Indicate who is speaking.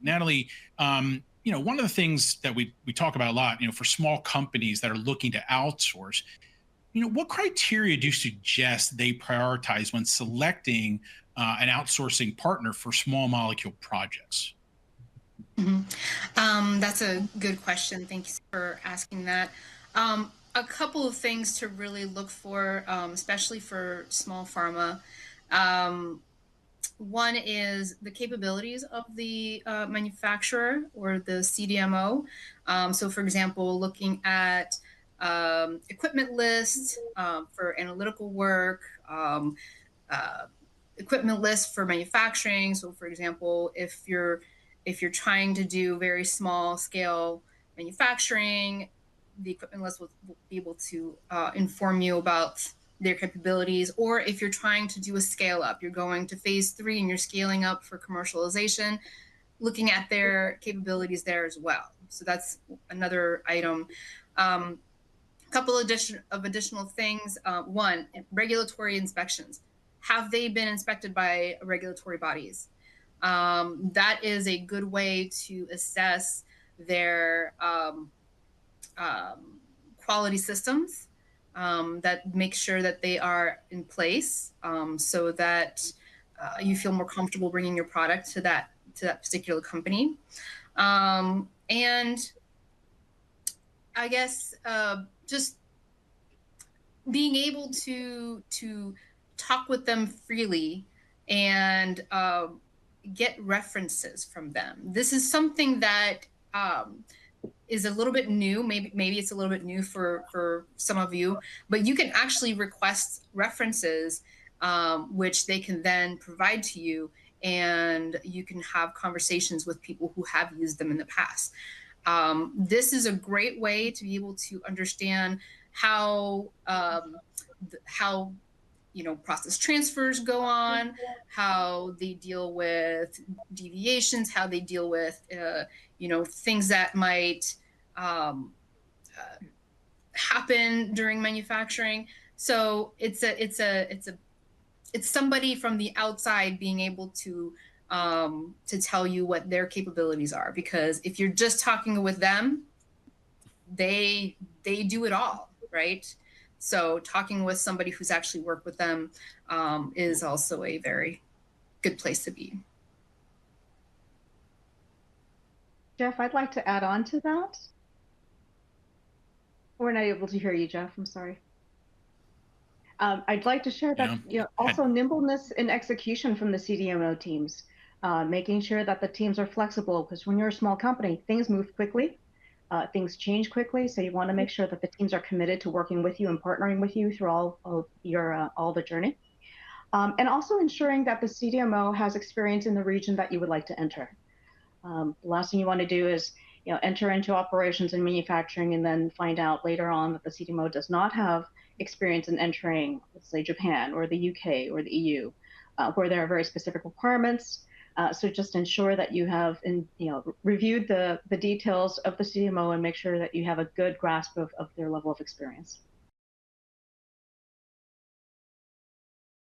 Speaker 1: Natalie, one of the things that we talk about a lot, for small companies that are looking to outsource, what criteria do you suggest they prioritize when selecting an outsourcing partner for small molecule projects?
Speaker 2: That's a good question. Thank you for asking that. A couple of things to really look for, especially for small pharma. Um, One is the capabilities of the manufacturer or the CDMO. So, for example, looking at equipment lists for analytical work, uh, equipment lists for manufacturing. So, for example, if you're trying to do very small scale manufacturing, the equipment list will be able to inform you about their capabilities. Or if you're trying to do a scale up, you're going to phase 3 and you're scaling up for commercialization, looking at their capabilities there as well. So that's another item. Couple of additional things. One, regulatory inspections. Have they been inspected by regulatory bodies? That is a good way to assess their quality systems, that make sure that they are in place, so that you feel more comfortable bringing your product to that particular company. And I guess just being able to talk with them freely and get references from them. This is something that is a little bit new. Maybe it's a little bit new for some of you, but you can actually request references, which they can then provide to you, and you can have conversations with people who have used them in the past. This is a great way to be able to understand how process transfers go on, how they deal with deviations, how they deal with things that might happen during manufacturing. So it's somebody from the outside being able to tell you what their capabilities are, because if you're just talking with them, they do it all, right? So talking with somebody who's actually worked with them is also a very good place to be.
Speaker 3: Jeff, I'd like to add on to that. We're not able to hear you, Jeff. I'm sorry. I'd like to share that also nimbleness in execution from the CDMO teams, making sure that the teams are flexible, because when you're a small company, things move quickly. Things change quickly, so you want to make sure that the teams are committed to working with you and partnering with you through all of your all the journey, and also ensuring that the CDMO has experience in the region that you would like to enter. The last thing you want to do is enter into operations and manufacturing and then find out later on that the CDMO does not have experience in entering, let's say, Japan or the UK or the EU, where there are very specific requirements. So just ensure that you have reviewed the details of the CDMO and make sure that you have a good grasp of their level of experience.